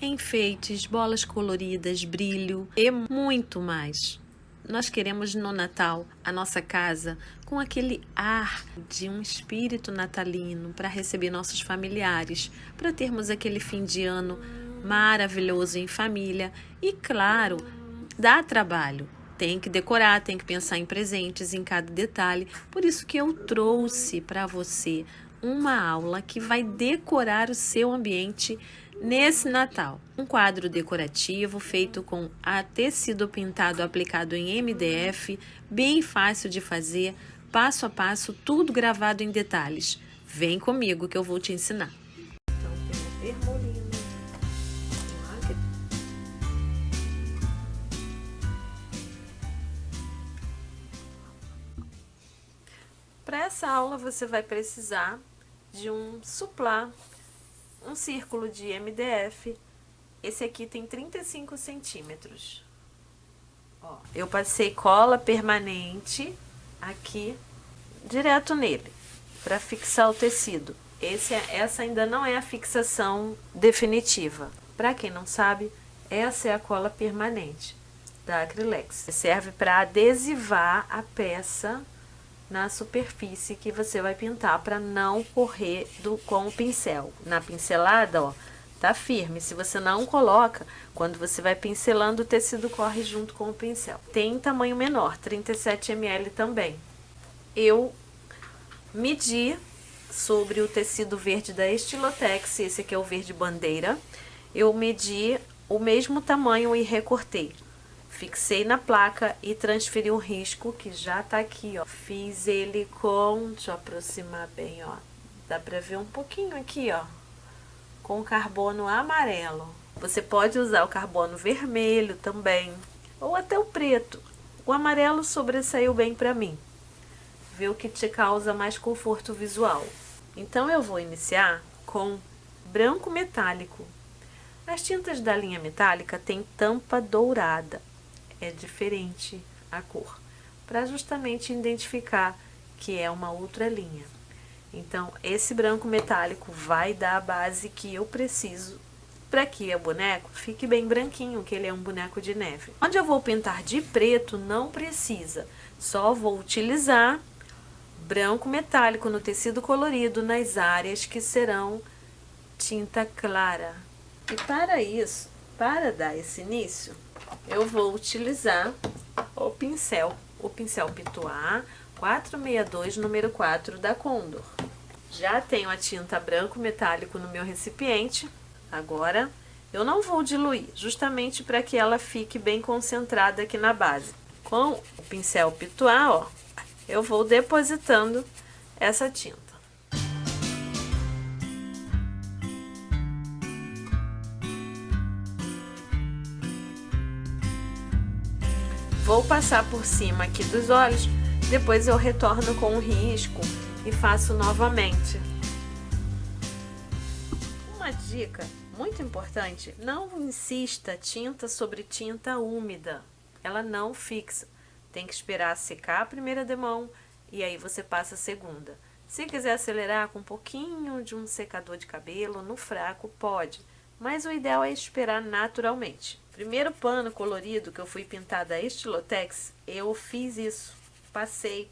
enfeites, bolas coloridas, brilho e muito mais. Nós queremos no Natal a nossa casa com aquele ar de um espírito natalino para receber nossos familiares, para termos aquele fim de ano maravilhoso em família e, claro, dá trabalho. Tem que decorar, tem que pensar em presentes, em cada detalhe. Por isso que eu trouxe para você uma aula que vai decorar o seu ambiente nesse Natal. Um quadro decorativo feito com tecido pintado aplicado em MDF, bem fácil de fazer, passo a passo, tudo gravado em detalhes. Vem comigo que eu vou te ensinar. Então, temos vermelhinho. Para essa aula você vai precisar de um suplá, um círculo de MDF. Esse aqui tem 35 centímetros. Ó, eu passei cola permanente aqui direto nele para fixar o tecido. Essa ainda não é a fixação definitiva. Para quem não sabe, essa é a cola permanente da Acrylex. Serve para adesivar a peça na superfície que você vai pintar para não correr com o pincel. Na pincelada, ó, tá firme. Se você não coloca, quando você vai pincelando, o tecido corre junto com o pincel. Tem tamanho menor, 37 ml também. Eu medi sobre o tecido verde da Estilotex, esse aqui é o verde bandeira. Eu medi o mesmo tamanho e recortei. Fixei na placa e transferi o risco, que já tá aqui, ó. Fiz ele com, deixa eu aproximar bem, ó. Dá pra ver um pouquinho aqui, ó. Com carbono amarelo. Você pode usar o carbono vermelho também, ou até o preto. O amarelo sobressaiu bem pra mim. Vê o que te causa mais conforto visual. Então eu vou iniciar com branco metálico. As tintas da linha metálica têm tampa dourada. É diferente a cor, para justamente identificar que é uma outra linha. Então, esse branco metálico vai dar a base que eu preciso para que o boneco fique bem branquinho, que ele é um boneco de neve. Onde eu vou pintar de preto, não precisa. Só vou utilizar branco metálico no tecido colorido nas áreas que serão tinta clara. E para isso, para dar esse início, eu vou utilizar o pincel Pituá 462, número 4 da Condor. Já tenho a tinta branco metálico no meu recipiente. Agora, eu não vou diluir, justamente para que ela fique bem concentrada aqui na base. Com o pincel Pituá, ó, eu vou depositando essa tinta. Vou passar por cima aqui dos olhos, depois eu retorno com o risco e faço novamente. Uma dica muito importante, não insista tinta sobre tinta úmida, ela não fixa. Tem que esperar secar a primeira demão e aí você passa a segunda. Se quiser acelerar com um pouquinho de um secador de cabelo, no fraco pode, mas o ideal é esperar naturalmente. Primeiro pano colorido que eu fui pintar da Estilotex, eu fiz isso. Passei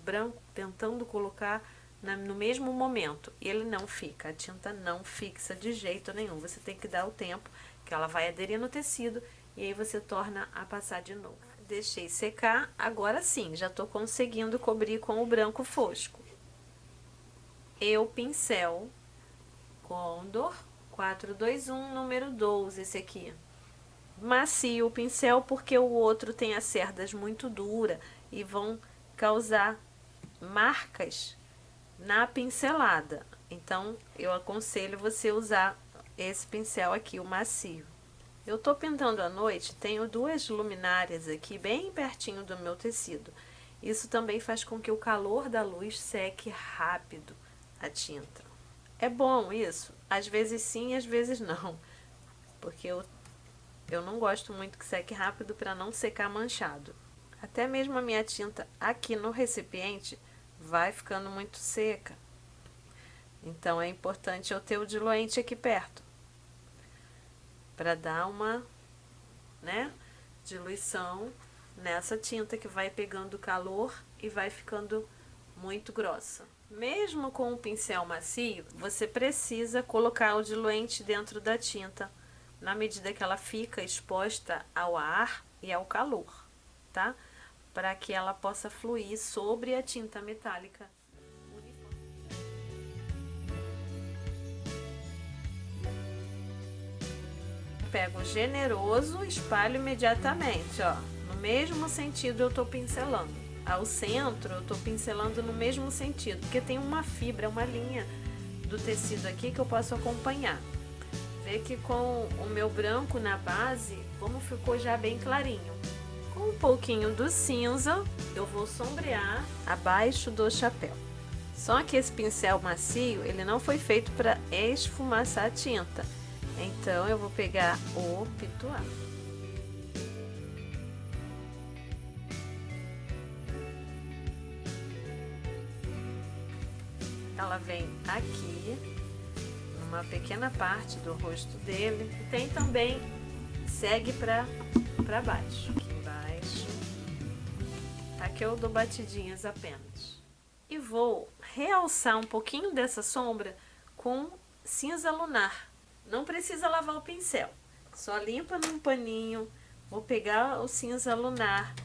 branco, tentando colocar no mesmo momento. E ele não fica, a tinta não fixa de jeito nenhum. Você tem que dar o tempo que ela vai aderir no tecido e aí você torna a passar de novo. Deixei secar, agora sim, já estou conseguindo cobrir com o branco fosco. Pincel Condor 421, número 12, esse aqui. Macio o pincel porque o outro tem as cerdas muito duras e vão causar marcas na pincelada. Então, eu aconselho você usar esse pincel aqui, o macio. Eu tô pintando à noite, tenho duas luminárias aqui bem pertinho do meu tecido. Isso também faz com que o calor da luz seque rápido a tinta. É bom isso? Às vezes sim, às vezes não. Porque eu não gosto muito que seque rápido para não secar manchado. Até mesmo a minha tinta aqui no recipiente vai ficando muito seca. Então é importante eu ter o diluente aqui perto. para dar uma, né, diluição nessa tinta que vai pegando calor e vai ficando muito grossa. Mesmo com o pincel macio, você precisa colocar o diluente dentro da tinta na medida que ela fica exposta ao ar e ao calor, tá? Para que ela possa fluir sobre a tinta metálica. Pego generoso, espalho imediatamente, ó. No mesmo sentido eu tô pincelando. Ao centro eu tô pincelando no mesmo sentido, porque tem uma fibra, uma linha do tecido aqui que eu posso acompanhar. Vê que com o meu branco na base, como ficou já bem clarinho. Com um pouquinho do cinza, eu vou sombrear abaixo do chapéu. Só que esse pincel macio, ele não foi feito para esfumaçar a tinta. Então, eu vou pegar o pituá. Ela vem aqui, numa pequena parte do rosto dele. E tem também, segue para baixo. Aqui embaixo. Aqui eu dou batidinhas apenas. E vou realçar um pouquinho dessa sombra com cinza lunar. Não precisa lavar o pincel, só limpa num paninho. Vou pegar o cinza lunar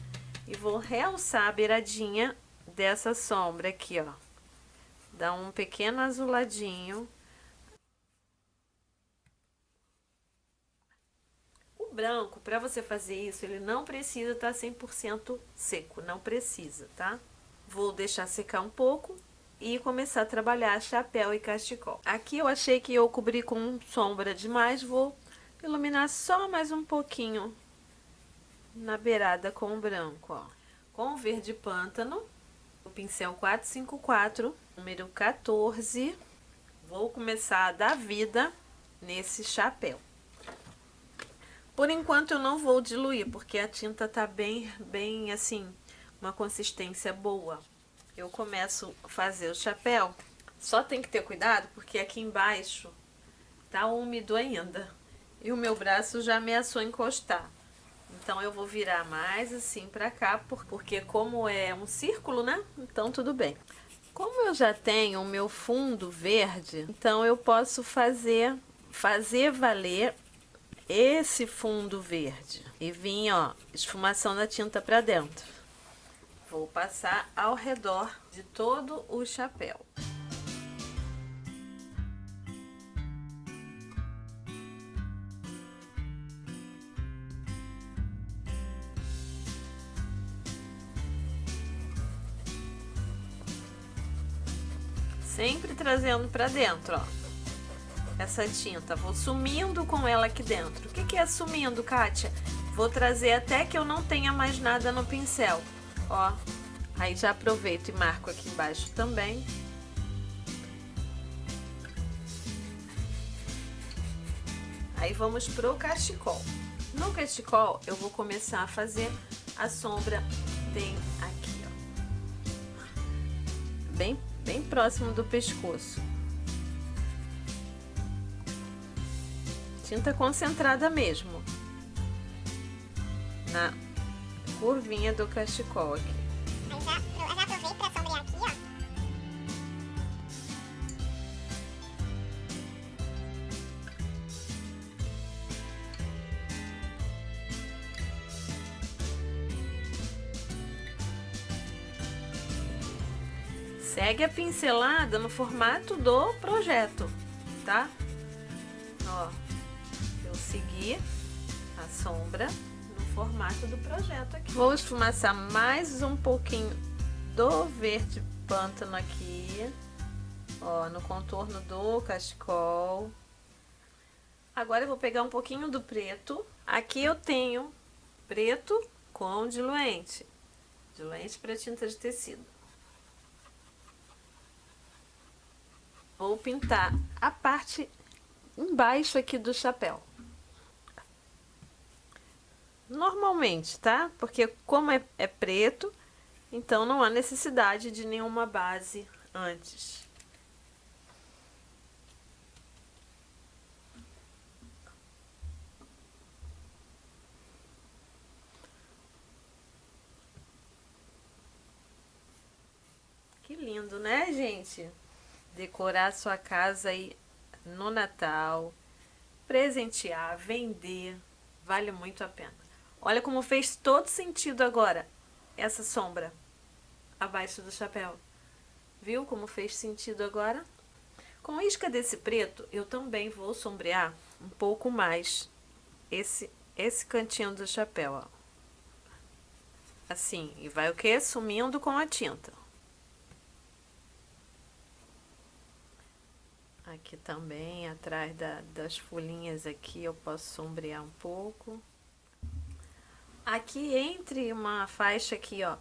e vou realçar a beiradinha dessa sombra aqui, ó. Dá um pequeno azuladinho. O branco, para você fazer isso, ele não precisa estar 100% seco, não precisa, tá? Vou deixar secar um pouco e começar a trabalhar chapéu e cachecol. Aqui eu achei que eu cobri com sombra demais, vou iluminar só mais um pouquinho na beirada com o branco, ó. Com o verde pântano, o pincel 454, número 14, vou começar a dar vida nesse chapéu. Por enquanto eu não vou diluir, porque a tinta tá bem assim, uma consistência boa. Eu começo a fazer o chapéu, só tem que ter cuidado porque aqui embaixo tá úmido ainda e o meu braço já ameaçou encostar. Então eu vou virar mais assim pra cá, porque como é um círculo, né? Então tudo bem. Como eu já tenho o meu fundo verde, então eu posso fazer valer esse fundo verde e vir, ó, esfumação da tinta pra dentro. Vou passar ao redor de todo o chapéu. Sempre trazendo para dentro, ó. Essa tinta, vou sumindo com ela aqui dentro. O que é sumindo, Kátia? Vou trazer até que eu não tenha mais nada no pincel, ó. Aí já aproveito e marco aqui embaixo também. Aí vamos pro cachecol. No cachecol eu vou começar a fazer a sombra bem aqui, ó. Bem próximo do pescoço. Tinta concentrada mesmo. Na curvinha do cachecol aqui. Aí já aproveito pra sombrear aqui, ó. Segue a pincelada no formato do projeto, tá? Ó, eu segui a sombra no formato do projeto aqui. Vou esfumaçar mais um pouquinho do verde pântano aqui, ó, no contorno do cachecol. Agora eu vou pegar um pouquinho do preto. Aqui eu tenho preto com diluente para tinta de tecido. Vou pintar a parte embaixo aqui do chapéu. Normalmente, tá? Porque como é preto, então não há necessidade de nenhuma base antes. lindo, né, gente? Decorar sua casa aí no Natal, presentear, vender, vale muito a pena. Olha como fez todo sentido agora essa sombra abaixo do chapéu. Viu como fez sentido agora? Com a isca desse preto, eu também vou sombrear um pouco mais esse cantinho do chapéu, ó. Assim, e vai o que? Sumindo com a tinta. Aqui também, atrás das folhinhas aqui, eu posso sombrear um pouco. Aqui entre uma faixa aqui, ó,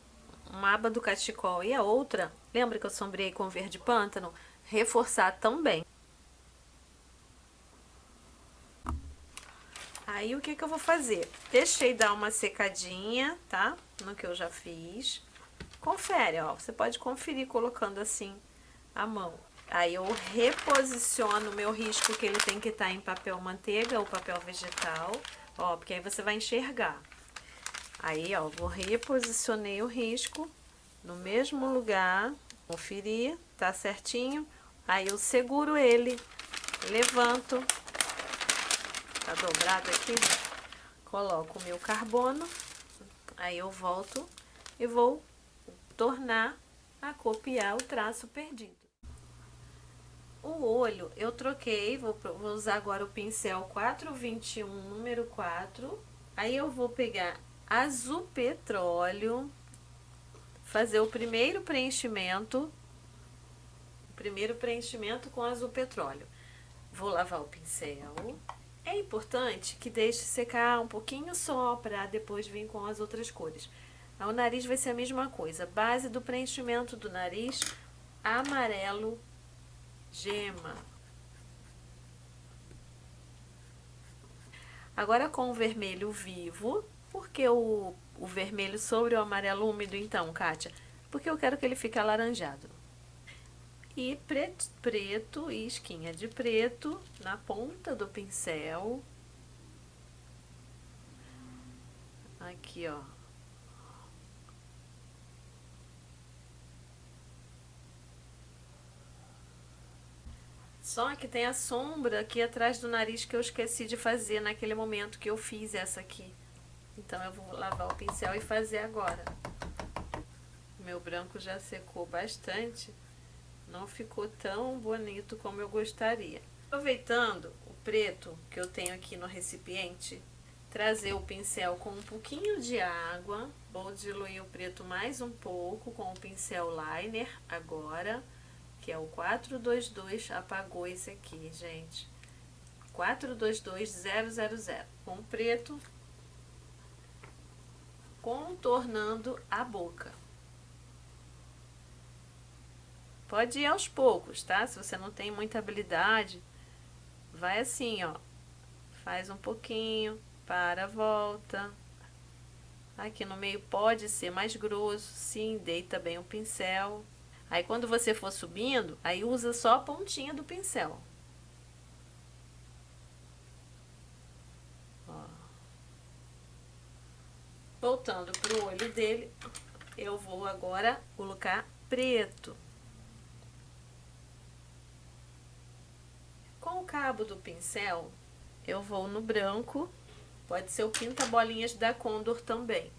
uma aba do cachecol e a outra, lembra que eu sombreei com verde pântano? Reforçar também. Aí o que eu vou fazer? Deixei dar uma secadinha, tá? No que eu já fiz. Confere, ó, você pode conferir colocando assim a mão. Aí eu reposiciono o meu risco, que ele tem que estar em papel manteiga ou papel vegetal, ó, porque aí você vai enxergar. Aí, ó, vou reposicionei o risco no mesmo lugar, conferir, tá certinho. Aí eu seguro ele, levanto, tá dobrado aqui, coloco o meu carbono, aí eu volto e vou tornar a copiar o traço perdido. O olho eu troquei, vou usar agora o pincel 421 número 4. Aí eu vou pegar azul petróleo, fazer o primeiro preenchimento com azul petróleo. Vou lavar o pincel. É importante que deixe secar um pouquinho só para depois vir com as outras cores. O nariz vai ser a mesma coisa. Base do preenchimento do nariz, amarelo gema. Agora com o vermelho vivo. Por que o vermelho sobre o amarelo úmido então, Kátia? Porque eu quero que ele fique alaranjado. E preto e isquinha de preto na ponta do pincel. Aqui, ó. Só que tem a sombra aqui atrás do nariz que eu esqueci de fazer naquele momento que eu fiz essa aqui. Então eu vou lavar o pincel e fazer agora. Meu branco já secou bastante. Não ficou tão bonito como eu gostaria. Aproveitando o preto que eu tenho aqui no recipiente, trazer o pincel com um pouquinho de água. Vou diluir o preto mais um pouco com o pincel liner agora, que é o 422, apagou esse aqui, gente. 422000, com o preto, contornando a boca. Pode ir aos poucos, tá? Se você não tem muita habilidade, vai assim, ó. Faz um pouquinho, para, volta. Aqui no meio pode ser mais grosso, sim, deita bem o pincel. Aí quando você for subindo, aí usa só a pontinha do pincel. Ó. Voltando pro olho dele, eu vou agora colocar preto. Com o cabo do pincel, eu vou no branco, pode ser o pinta-bolinhas da Condor também.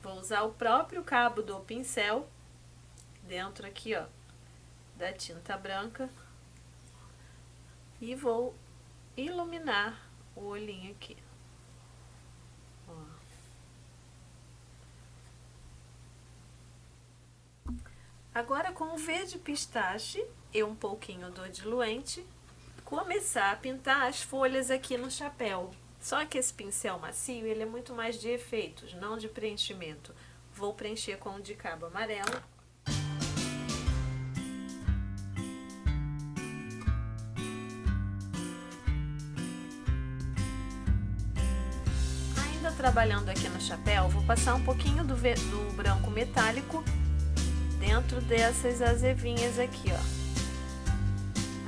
Vou usar o próprio cabo do pincel, dentro aqui, ó, da tinta branca, e vou iluminar o olhinho aqui. Ó. Agora com o verde pistache e um pouquinho do diluente, começar a pintar as folhas aqui no chapéu. Só que esse pincel macio, ele é muito mais de efeitos, não de preenchimento. Vou preencher com o de cabo amarelo. Ainda trabalhando aqui no chapéu, vou passar um pouquinho do branco metálico dentro dessas azevinhas aqui, ó.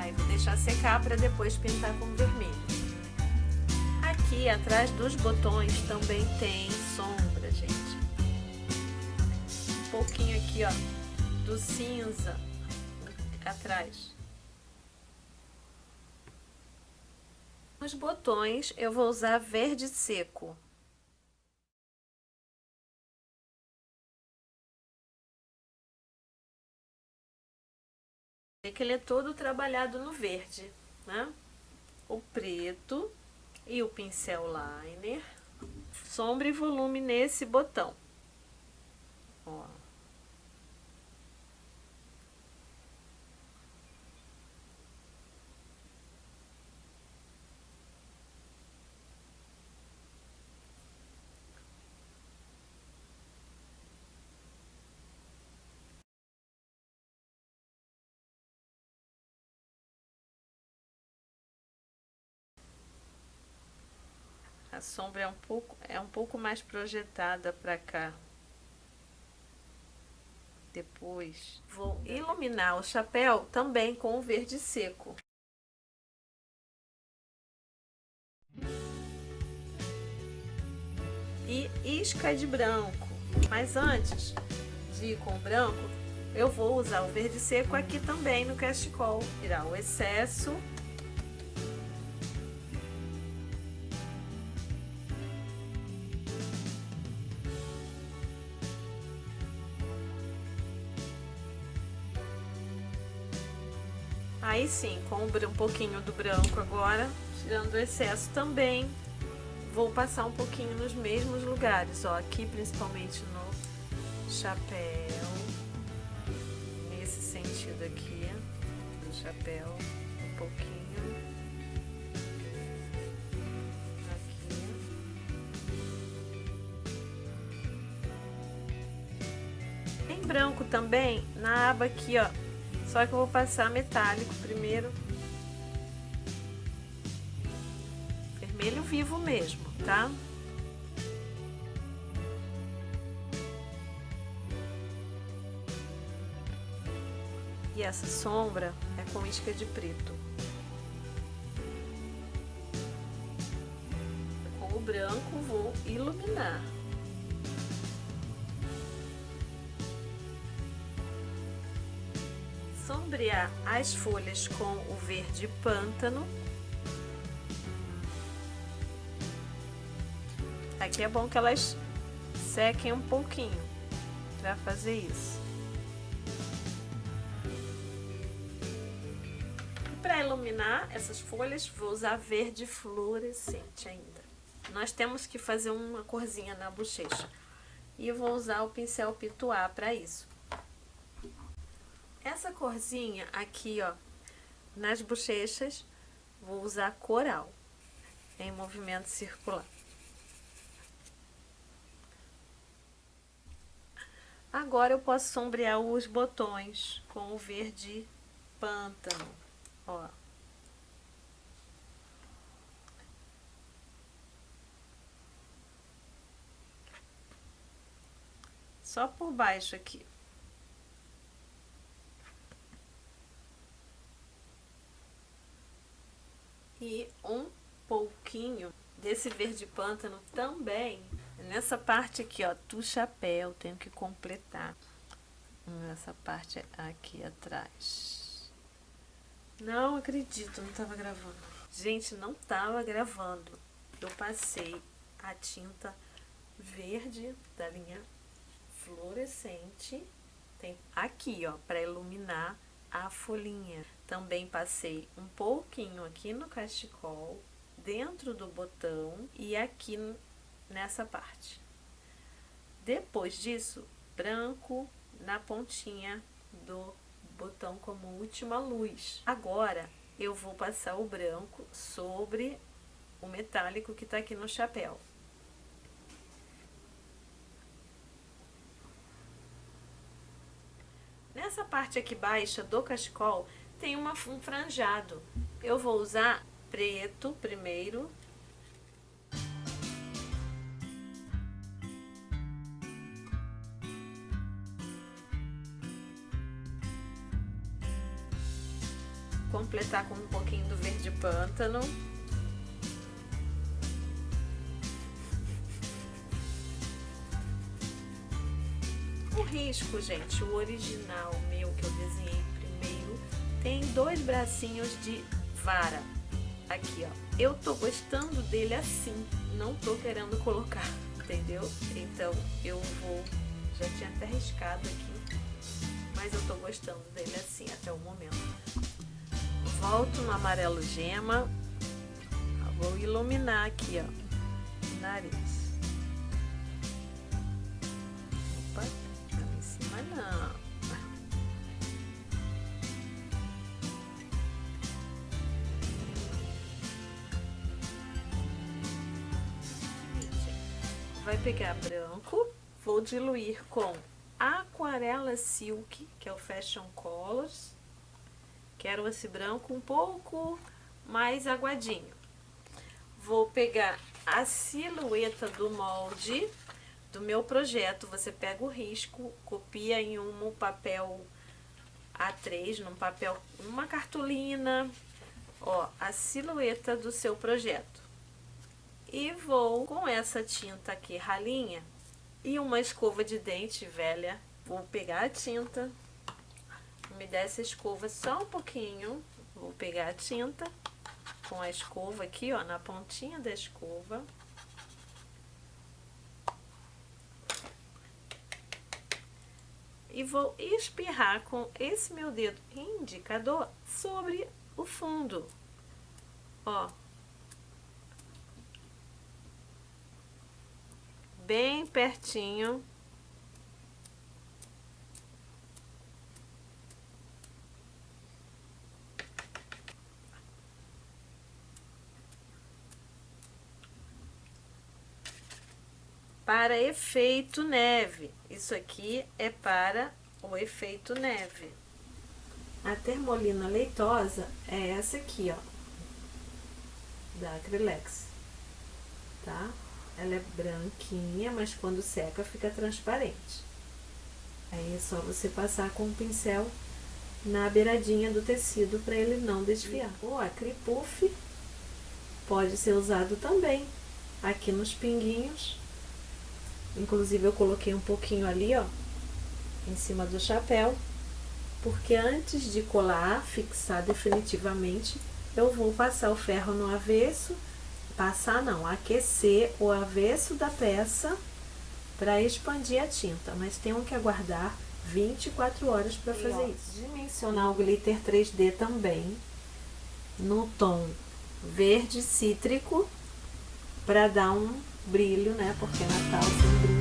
Aí vou deixar secar para depois pintar com vermelho. Aqui atrás dos botões também tem sombra, gente. Um pouquinho aqui, ó, do cinza atrás. Nos botões eu vou usar verde seco. Que ele é todo trabalhado no verde, né? O preto e o pincel liner, sombra e volume nesse botão. Ó. A sombra é um pouco mais projetada para cá. Depois vou iluminar o chapéu também com o verde seco. E isca de branco. Mas antes de ir com o branco, eu vou usar o verde seco aqui também no cachecol. Tirar o excesso. Aí sim, com um pouquinho do branco agora, tirando o excesso também, vou passar um pouquinho nos mesmos lugares, ó, aqui principalmente no chapéu, nesse sentido aqui, do chapéu, um pouquinho, aqui. Em branco também, na aba aqui, ó. Só que eu vou passar metálico primeiro. Vermelho vivo mesmo, tá? E essa sombra é com isca de preto. Com o branco vou iluminar. Sombrear as folhas com o verde pântano. Aqui é bom que elas sequem um pouquinho para fazer isso. E para iluminar essas folhas, vou usar verde fluorescente ainda. Nós temos que fazer uma corzinha na bochecha. E eu vou usar o pincel Pituá para isso. Essa corzinha aqui, ó, nas bochechas, vou usar coral em movimento circular. Agora eu posso sombrear os botões com o verde pântano, ó. Só por baixo aqui. E um pouquinho desse verde pântano também nessa parte aqui, ó, do chapéu. Tenho que completar nessa parte aqui atrás. Não acredito, não estava gravando. Gente, não estava gravando. Eu passei a tinta verde da linha fluorescente, tem aqui, ó, para iluminar a folhinha. Também passei um pouquinho aqui no cachecol, dentro do botão e aqui nessa parte. Depois disso, branco na pontinha do botão como última luz. Agora eu vou passar o branco sobre o metálico que tá aqui no chapéu. Nessa parte aqui baixa do cachecol tem um franjado. Eu vou usar preto primeiro. Completar com um pouquinho do verde pântano. O risco, gente, o original meu que eu desenhei primeiro, Tem 2 bracinhos de vara aqui, ó. Eu tô gostando dele assim, não tô querendo colocar, entendeu? Então eu vou, já tinha até riscado aqui, mas eu tô gostando dele assim até o momento. Volto no amarelo gema, vou iluminar aqui, ó, o nariz. Opa, tá em cima não. Vai pegar branco, vou diluir com Aquarela Silk, que é o Fashion Colors. Quero esse branco um pouco mais aguadinho. Vou pegar a silhueta do molde do meu projeto. Você pega o risco, copia em um papel A3, numa cartolina, ó, a silhueta do seu projeto. E vou com essa tinta aqui ralinha e uma escova de dente velha. Vou pegar a tinta, umedece essa escova só um pouquinho. Vou pegar a tinta com a escova aqui, ó, na pontinha da escova. E vou espirrar com esse meu dedo indicador sobre o fundo, ó. Bem pertinho. Para efeito neve. Isso aqui é para o efeito neve. A Termolina leitosa é essa aqui, ó, da Acrylex, tá? Ela é branquinha, mas quando seca fica transparente. Aí é só você passar com o pincel na beiradinha do tecido para ele não desfiar. O Acrypuff pode ser usado também aqui nos pinguinhos. Inclusive eu coloquei um pouquinho ali, ó, em cima do chapéu, porque antes de colar, fixar definitivamente, eu vou passar o ferro no avesso. Passar não, aquecer o avesso da peça para expandir a tinta, mas tenho que aguardar 24 horas para fazer isso. Dimensionar o glitter 3D também no tom verde cítrico para dar um brilho, né? Porque Natal sem brilho